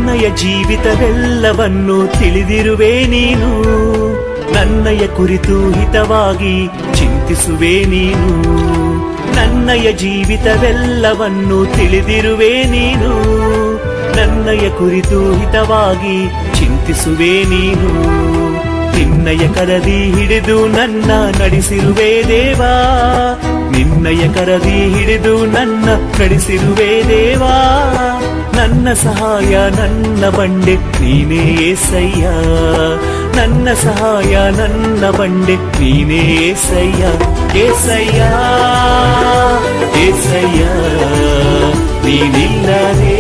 ನನ್ನಯ ಜೀವಿತವೆಲ್ಲವನ್ನು ತಿಳಿದಿರುವೆ ನೀನು, ನನ್ನಯ ಕುರಿತು ಹಿತವಾಗಿ ಚಿಂತಿಸುವೆ ನೀನು. ನನ್ನಯ ಜೀವಿತವೆಲ್ಲವನ್ನು ತಿಳಿದಿರುವೆ ನೀನು, ನನ್ನಯ ಕುರಿತು ಹಿತವಾಗಿ ಚಿಂತಿಸುವೆ ನೀನು. ನಿನ್ನಯ ಕರದಿ ಹಿಡಿದು ನನ್ನ ನಡೆಸಿರುವೆ ದೇವಾ, ನಿನ್ನಯ ಕರದಿ ಹಿಡಿದು ನನ್ನ ನಡೆಸಿರುವೆ ದೇವಾ. ನನ್ನ ಸಹಾಯ ನನ್ನ ಬಂಡೆ ನೀನೇ ಏಸಯ್ಯ, ನನ್ನ ಸಹಾಯ ನನ್ನ ಬಂಡೆ ನೀನೇ ಏಸಯ್ಯ. ಏಸಯ್ಯ ಏಸಯ್ಯ ನೀನಿಲ್ಲದೆ